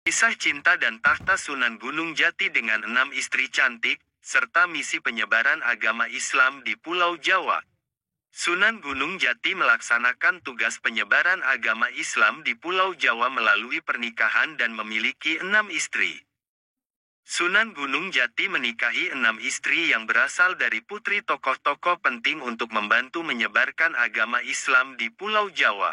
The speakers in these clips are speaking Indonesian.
Kisah cinta dan tahta Sunan Gunung Jati dengan 6 istri cantik, serta misi penyebaran agama Islam di Pulau Jawa. Sunan Gunung Jati melaksanakan tugas penyebaran agama Islam di Pulau Jawa melalui pernikahan dan memiliki 6 istri. Sunan Gunung Jati menikahi 6 istri yang berasal dari putri tokoh-tokoh penting untuk membantu menyebarkan agama Islam di Pulau Jawa.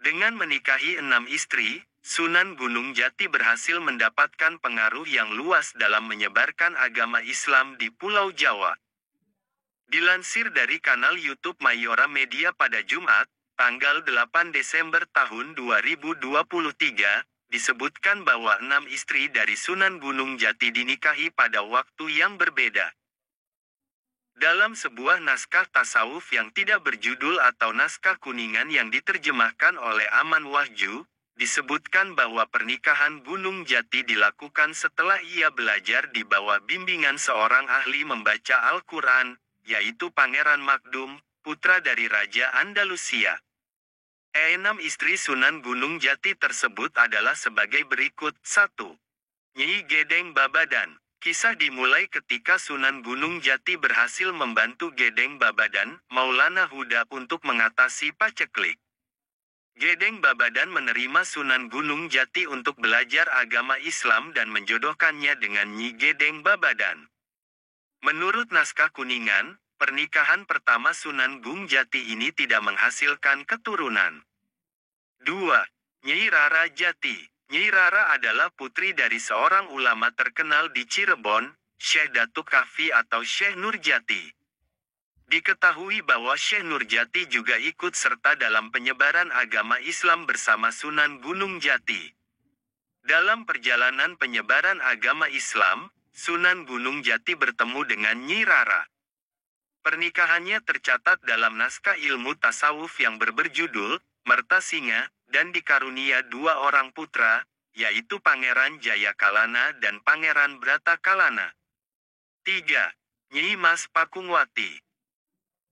Dengan menikahi 6 istri, Sunan Gunung Jati berhasil mendapatkan pengaruh yang luas dalam menyebarkan agama Islam di Pulau Jawa. Dilansir dari kanal YouTube Mayora Media pada Jumat, tanggal 8 Desember tahun 2023, disebutkan bahwa 6 istri dari Sunan Gunung Jati dinikahi pada waktu yang berbeda. Dalam sebuah naskah tasawuf yang tidak berjudul atau naskah kuningan yang diterjemahkan oleh Aman Wahju, disebutkan bahwa pernikahan Gunung Jati dilakukan setelah ia belajar di bawah bimbingan seorang ahli membaca Al-Quran, yaitu Pangeran Makdum, putra dari Raja Andalusia. 6 istri Sunan Gunung Jati tersebut adalah sebagai berikut. 1. Nyi Gedeng Babadan. Kisah dimulai ketika Sunan Gunung Jati berhasil membantu Gedeng Babadan, Maulana Huda untuk mengatasi paceklik. Gedeng Babadan menerima Sunan Gunung Jati untuk belajar agama Islam dan menjodohkannya dengan Nyi Gedeng Babadan. Menurut naskah kuningan, pernikahan pertama Sunan Gunung Jati ini tidak menghasilkan keturunan. 2. Nyi Rara Jati. Nyi Rara adalah putri dari seorang ulama terkenal di Cirebon, Syekh Datuk Kahfi atau Syekh Nurjati. Diketahui bahwa Syekh Nurjati juga ikut serta dalam penyebaran agama Islam bersama Sunan Gunung Jati. Dalam perjalanan penyebaran agama Islam, Sunan Gunung Jati bertemu dengan Nyi Rara. Pernikahannya tercatat dalam naskah ilmu tasawuf yang berjudul Mertasinga, dan dikarunia 2 orang putra, yaitu Pangeran Jayakalana dan Pangeran Bratakalana. 3. Nyi Mas Pakungwati.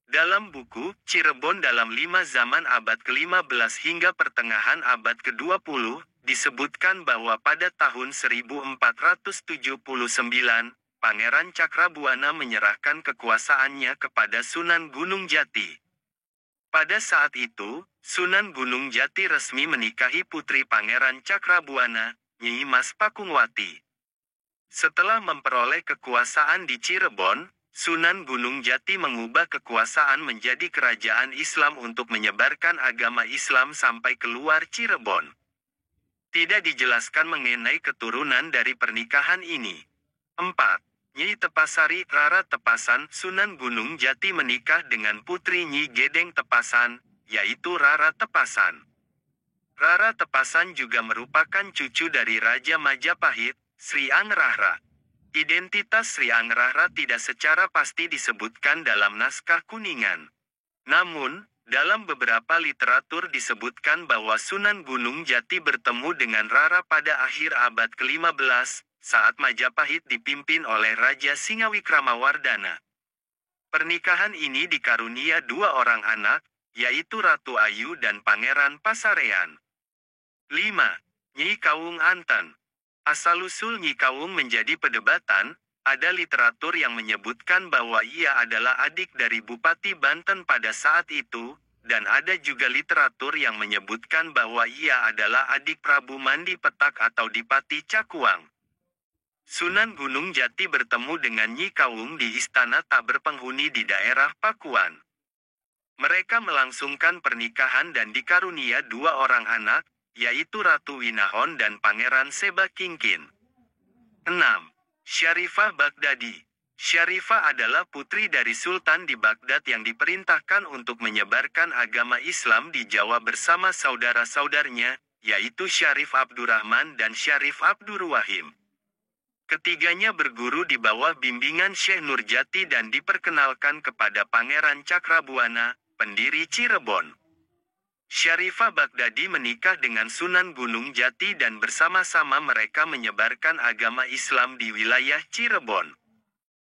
Dalam buku Cirebon dalam 5 zaman abad ke-15 hingga pertengahan abad ke-20, disebutkan bahwa pada tahun 1479, Pangeran Cakrabuana menyerahkan kekuasaannya kepada Sunan Gunung Jati. Pada saat itu, Sunan Gunung Jati resmi menikahi putri Pangeran Cakrabuana, Nyi Mas Pakungwati. Setelah memperoleh kekuasaan di Cirebon, Sunan Gunung Jati mengubah kekuasaan menjadi kerajaan Islam untuk menyebarkan agama Islam sampai keluar Cirebon. Tidak dijelaskan mengenai keturunan dari pernikahan ini. 4. Nyi Tepasari Rara Tepasan. Sunan Gunung Jati menikah dengan putri Nyi Gedeng Tepasan, yaitu Rara Tepasan. Rara Tepasan juga merupakan cucu dari Raja Majapahit, Sri Angrahra. Identitas Sri Angrahra tidak secara pasti disebutkan dalam naskah kuningan. Namun, dalam beberapa literatur disebutkan bahwa Sunan Gunung Jati bertemu dengan Rara pada akhir abad ke-15, saat Majapahit dipimpin oleh Raja Singawikramawardhana. Pernikahan ini dikarunia 2 orang anak, yaitu Ratu Ayu dan Pangeran Pasarean. 5. Nyi Kawung Anten. Asal-usul Nyi Kawung menjadi perdebatan. Ada literatur yang menyebutkan bahwa ia adalah adik dari Bupati Banten pada saat itu, dan ada juga literatur yang menyebutkan bahwa ia adalah adik Prabu Mandi Petak atau Dipati Cakuang. Sunan Gunung Jati bertemu dengan Nyi Kawung di Istana Tak Berpenghuni di daerah Pakuan. Mereka melangsungkan pernikahan dan dikarunia 2 orang anak, yaitu Ratu Winahon dan Pangeran Seba Kingkin. 6. Syarifah Baghdadi. Syarifah adalah putri dari Sultan di Baghdad yang diperintahkan untuk menyebarkan agama Islam di Jawa bersama saudara-saudaranya, yaitu Syarif Abdurrahman dan Syarif Abdurwahim. Ketiganya berguru di bawah bimbingan Syekh Nurjati dan diperkenalkan kepada Pangeran Cakrabuana, pendiri Cirebon. Syarifah Baghdadi menikah dengan Sunan Gunung Jati dan bersama-sama mereka menyebarkan agama Islam di wilayah Cirebon.